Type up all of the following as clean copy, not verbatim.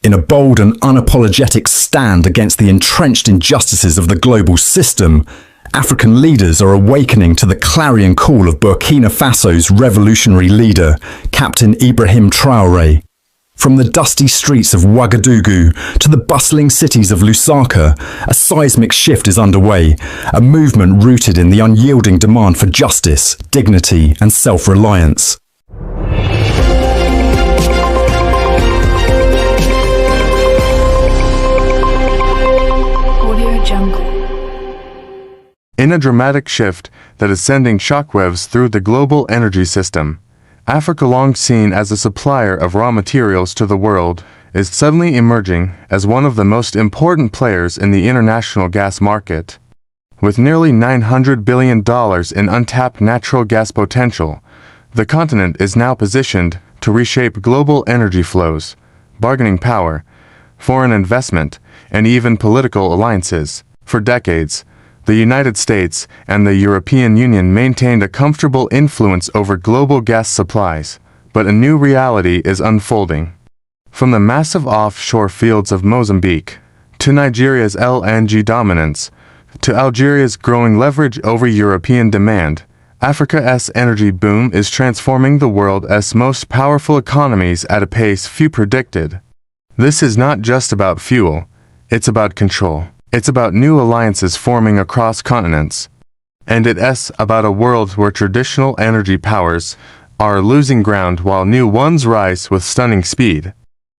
In a bold and unapologetic stand against the entrenched injustices of the global system, African leaders are awakening to the clarion call of Burkina Faso's revolutionary leader, Captain Ibrahim Traoré. From the dusty streets of Ouagadougou to the bustling cities of Lusaka, a seismic shift is underway, a movement rooted in the unyielding demand for justice, dignity, and self-reliance. In a dramatic shift that is sending shockwaves through the global energy system, Africa, long seen as a supplier of raw materials to the world, is suddenly emerging as one of the most important players in the international gas market. With nearly $900 billion in untapped natural gas potential, the continent is now positioned to reshape global energy flows, bargaining power, foreign investment, and even political alliances. For decades, the United States and the European Union maintained a comfortable influence over global gas supplies, but a new reality is unfolding. From the massive offshore fields of Mozambique, to Nigeria's LNG dominance, to Algeria's growing leverage over European demand, Africa's energy boom is transforming the world's most powerful economies at a pace few predicted. This is not just about fuel, it's about control. It's about new alliances forming across continents. And it's about a world where traditional energy powers are losing ground while new ones rise with stunning speed.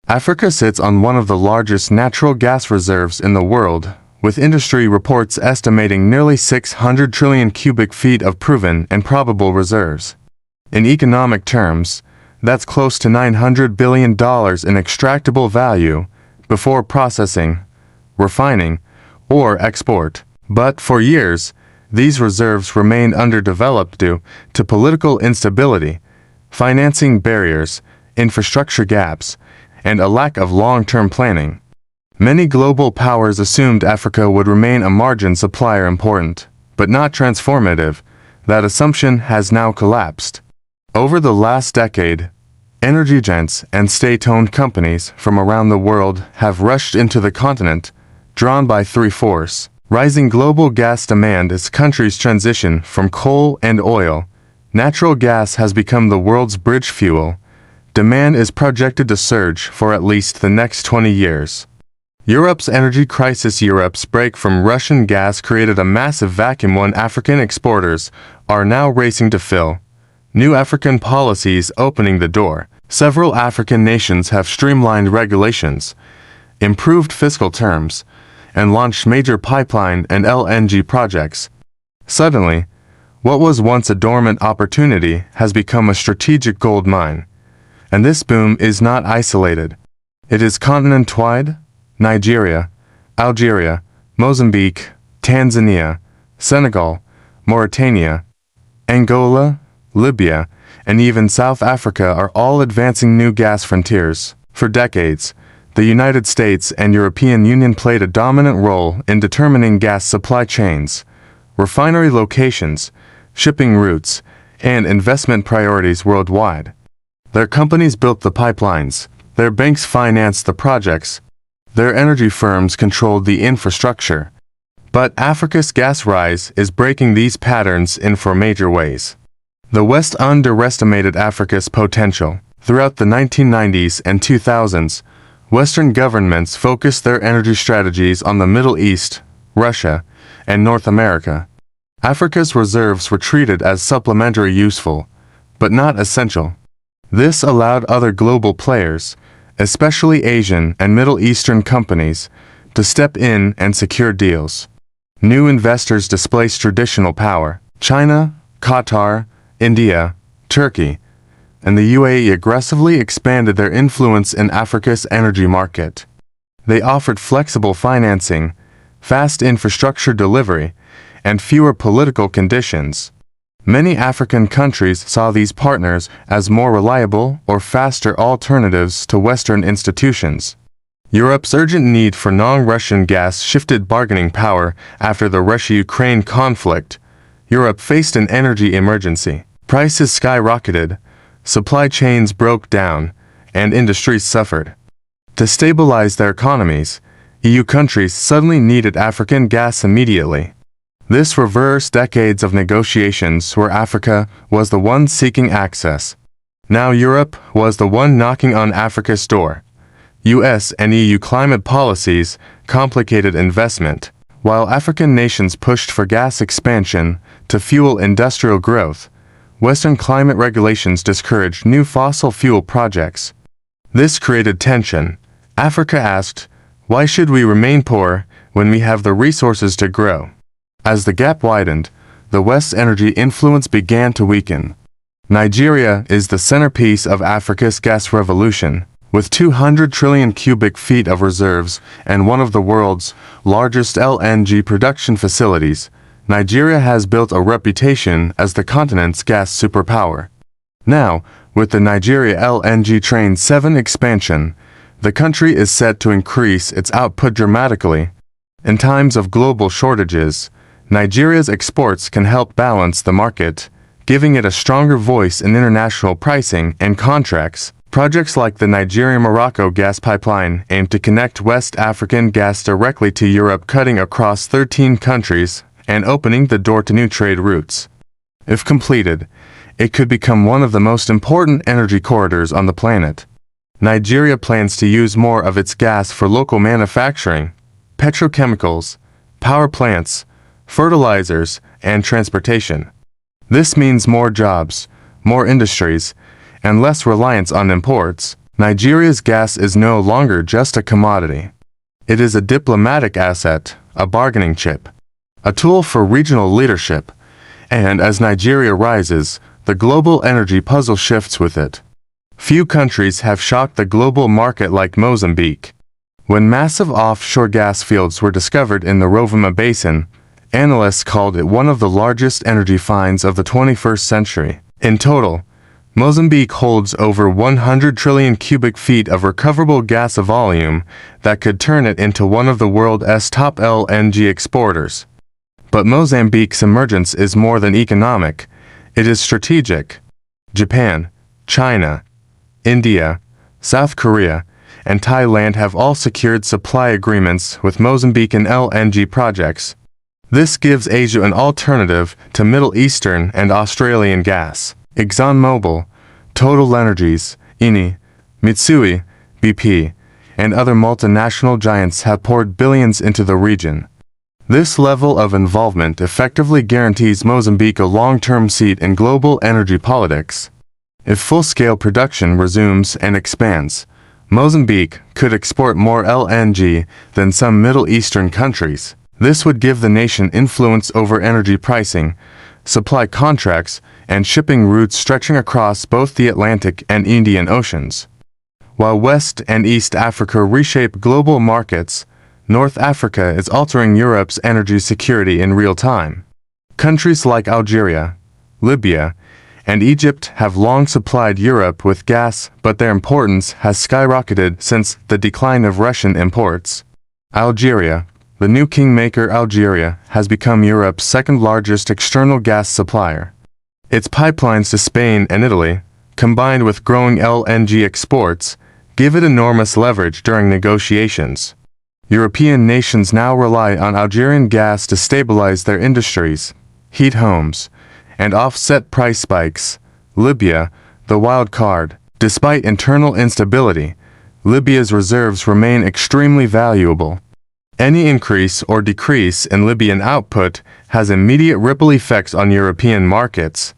Africa sits on one of the largest natural gas reserves in the world, with industry reports estimating nearly 600 trillion cubic feet of proven and probable reserves. In economic terms, that's close to $900 billion in extractable value before processing, refining, or export. But for years, these reserves remained underdeveloped due to political instability, financing barriers, infrastructure gaps, and a lack of long-term planning. Many global powers assumed Africa would remain a margin supplier, important, but not transformative. That assumption has now collapsed. Over the last decade, energy giants and state-owned companies from around the world have rushed into the continent, drawn by three forces: rising global gas demand as countries transition from coal and oil. Natural gas has become the world's bridge fuel. Demand is projected to surge for at least the next 20 years. Europe's energy crisis. Europe's break from Russian gas created a massive vacuum one African exporters are now racing to fill. New African policies opening the door. Several African nations have streamlined regulations, improved fiscal terms, and launched major pipeline and LNG projects. Suddenly, what was once a dormant opportunity has become a strategic gold mine. And this boom is not isolated. It is continent-wide. Nigeria, Algeria, Mozambique, Tanzania, Senegal, Mauritania, Angola, Libya, and even South Africa are all advancing new gas frontiers. For decades, the United States and European Union played a dominant role in determining gas supply chains, refinery locations, shipping routes, and investment priorities worldwide. Their companies built the pipelines, their banks financed the projects, their energy firms controlled the infrastructure. But Africa's gas rise is breaking these patterns in four major ways. The West underestimated Africa's potential. Throughout the 1990s and 2000s, Western governments focused their energy strategies on the Middle East, Russia, and North America. Africa's reserves were treated as supplementary, useful, but not essential. This allowed other global players, especially Asian and Middle Eastern companies, to step in and secure deals. New investors displaced traditional power. China, Qatar, India, Turkey, and the UAE aggressively expanded their influence in Africa's energy market. They offered flexible financing, fast infrastructure delivery, and fewer political conditions. Many African countries saw these partners as more reliable or faster alternatives to Western institutions. Europe's urgent need for non-Russian gas shifted bargaining power after the Russia-Ukraine conflict. Europe faced an energy emergency. Prices skyrocketed, supply chains broke down, and industries suffered. To stabilize their economies, EU countries suddenly needed African gas immediately. This reversed decades of negotiations where Africa was the one seeking access. Now Europe was the one knocking on Africa's door. US and EU climate policies complicated investment, while African nations pushed for gas expansion to fuel industrial growth. Western climate regulations discouraged new fossil fuel projects. This created tension. Africa asked, "Why should we remain poor when we have the resources to grow?" As the gap widened, the West's energy influence began to weaken. Nigeria is the centerpiece of Africa's gas revolution. With 200 trillion cubic feet of reserves and one of the world's largest LNG production facilities, Nigeria has built a reputation as the continent's gas superpower. Now, with the Nigeria LNG Train 7 expansion, the country is set to increase its output dramatically. In times of global shortages, Nigeria's exports can help balance the market, giving it a stronger voice in international pricing and contracts. Projects like the Nigeria-Morocco gas pipeline aim to connect West African gas directly to Europe, cutting across 13 countries and opening the door to new trade routes. If completed, it could become one of the most important energy corridors on the planet. Nigeria plans to use more of its gas for local manufacturing, petrochemicals, power plants, fertilizers, and transportation. This means more jobs, more industries, and less reliance on imports. Nigeria's gas is no longer just a commodity. It is a diplomatic asset, a bargaining chip, a tool for regional leadership, and as Nigeria rises, the global energy puzzle shifts with it. Few countries have shocked the global market like Mozambique. When massive offshore gas fields were discovered in the Rovuma Basin, analysts called it one of the largest energy finds of the 21st century. In total, Mozambique holds over 100 trillion cubic feet of recoverable gas volume that could turn it into one of the world's top LNG exporters. But Mozambique's emergence is more than economic, it is strategic. Japan, China, India, South Korea, and Thailand have all secured supply agreements with Mozambican LNG projects. This gives Asia an alternative to Middle Eastern and Australian gas. ExxonMobil, TotalEnergies, Eni, Mitsui, BP, and other multinational giants have poured billions into the region. This level of involvement effectively guarantees Mozambique a long-term seat in global energy politics. If full-scale production resumes and expands, Mozambique could export more LNG than some Middle Eastern countries. This would give the nation influence over energy pricing, supply contracts, and shipping routes stretching across both the Atlantic and Indian Oceans. While West and East Africa reshape global markets, North Africa is altering Europe's energy security in real time. Countries like Algeria, Libya, and Egypt have long supplied Europe with gas, but their importance has skyrocketed since the decline of Russian imports. Algeria, the new kingmaker Algeria, has become Europe's second-largest external gas supplier. Its pipelines to Spain and Italy, combined with growing LNG exports, give it enormous leverage during negotiations. European nations now rely on Algerian gas to stabilize their industries, heat homes, and offset price spikes. Libya, the wild card. Despite internal instability, Libya's reserves remain extremely valuable. Any increase or decrease in Libyan output has immediate ripple effects on European markets.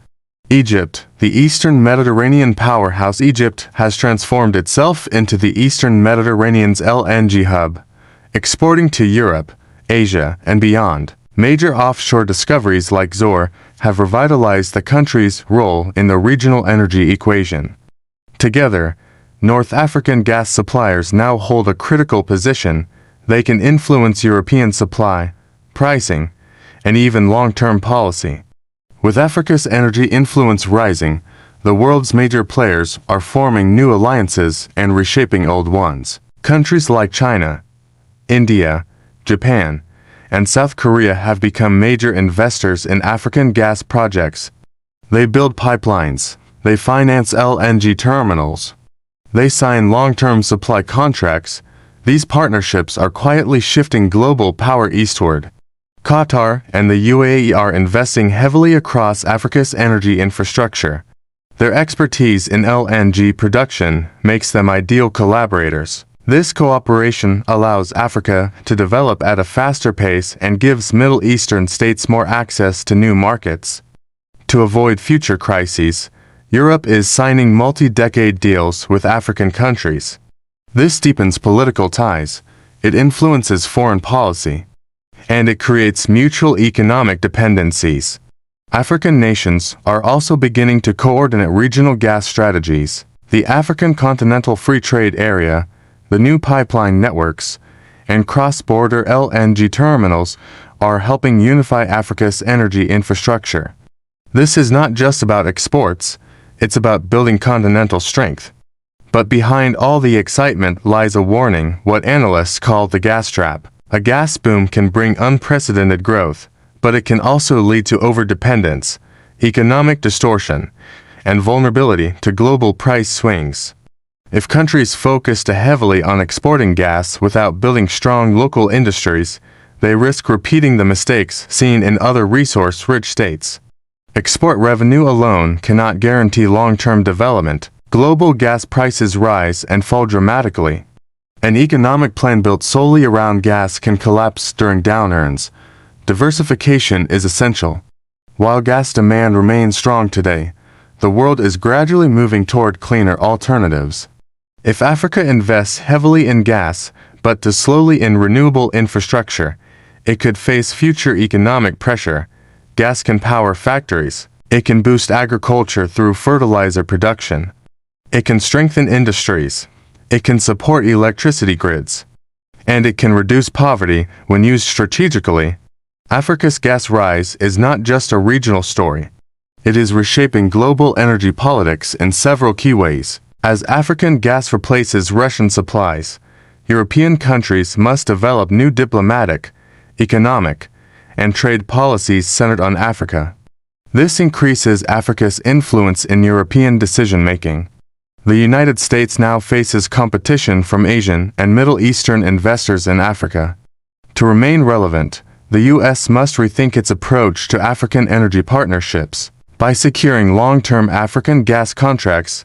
Egypt, the Eastern Mediterranean powerhouse. Egypt has transformed itself into the Eastern Mediterranean's LNG hub, exporting to Europe, Asia, and beyond. Major offshore discoveries like Zohr have revitalized the country's role in the regional energy equation. Together, North African gas suppliers now hold a critical position. They can influence European supply, pricing, and even long-term policy. With Africa's energy influence rising, the world's major players are forming new alliances and reshaping old ones. Countries like China, India, Japan, and South Korea have become major investors in African gas projects. They build pipelines, they finance LNG terminals, They sign long-term supply contracts. These partnerships are quietly shifting global power eastward. Qatar and the UAE are investing heavily across Africa's energy infrastructure. Their expertise in LNG production makes them ideal collaborators. This cooperation allows Africa to develop at a faster pace and gives Middle Eastern states more access to new markets. To avoid future crises, Europe is signing multi-decade deals with African countries. This deepens political ties, it influences foreign policy, and it creates mutual economic dependencies. African nations are also beginning to coordinate regional gas strategies. The African Continental Free Trade Area, the new pipeline networks, and cross-border LNG terminals are helping unify Africa's energy infrastructure. This is not just about exports, it's about building continental strength. But behind all the excitement lies a warning, what analysts call the gas trap. A gas boom can bring unprecedented growth, but it can also lead to overdependence, economic distortion, and vulnerability to global price swings. If countries focus too heavily on exporting gas without building strong local industries, they risk repeating the mistakes seen in other resource-rich states. Export revenue alone cannot guarantee long-term development. Global gas prices rise and fall dramatically. An economic plan built solely around gas can collapse during downturns. Diversification is essential. While gas demand remains strong today, the world is gradually moving toward cleaner alternatives. If Africa invests heavily in gas, but too slowly in renewable infrastructure, it could face future economic pressure. Gas can power factories. It can boost agriculture through fertilizer production. It can strengthen industries. It can support electricity grids. And it can reduce poverty when used strategically. Africa's gas rise is not just a regional story. It is reshaping global energy politics in several key ways. As African gas replaces Russian supplies, European countries must develop new diplomatic, economic, and trade policies centered on Africa. This increases Africa's influence in European decision-making. The United States now faces competition from Asian and Middle Eastern investors in Africa. To remain relevant, the U.S. must rethink its approach to African energy partnerships. By securing long-term African gas contracts,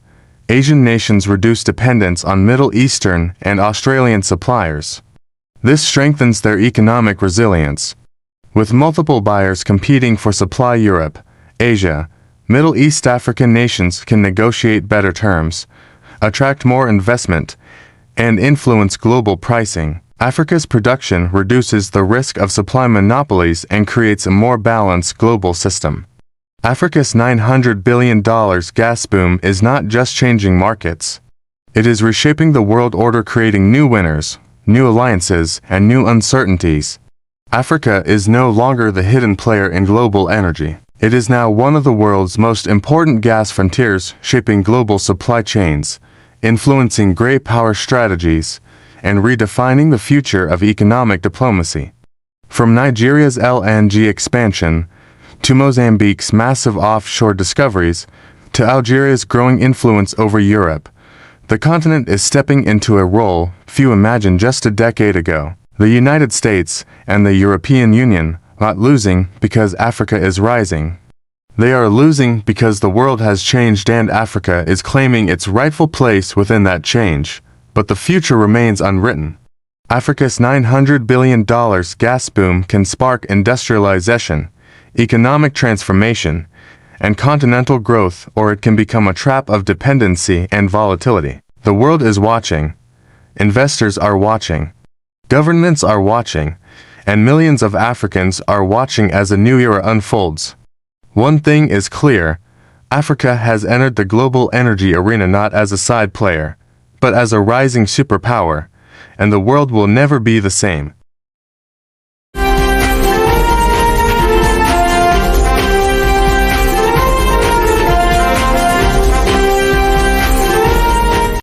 Asian nations reduce dependence on Middle Eastern and Australian suppliers. This strengthens their economic resilience. With multiple buyers competing for supply, Europe, Asia, Middle East African nations can negotiate better terms, attract more investment, and influence global pricing. Africa's production reduces the risk of supply monopolies and creates a more balanced global system. Africa's $900 billion gas boom is not just changing markets. It is reshaping the world order, creating new winners, new alliances, and new uncertainties. Africa is no longer the hidden player in global energy. It is now one of the world's most important gas frontiers, shaping global supply chains, influencing great power strategies, and redefining the future of economic diplomacy. From Nigeria's LNG expansion, to Mozambique's massive offshore discoveries, to Algeria's growing influence over Europe, the continent is stepping into a role few imagined just a decade ago. The United States and the European Union are not losing because Africa is rising. They are losing because the world has changed and Africa is claiming its rightful place within that change. But the future remains unwritten. Africa's $900 billion gas boom can spark industrialization, economic transformation, and continental growth, or it can become a trap of dependency and volatility. The world is watching. Investors are watching. Governments are watching. And millions of Africans are watching as a new era unfolds. One thing is clear: Africa has entered the global energy arena not as a side player, but as a rising superpower, and the world will never be the same.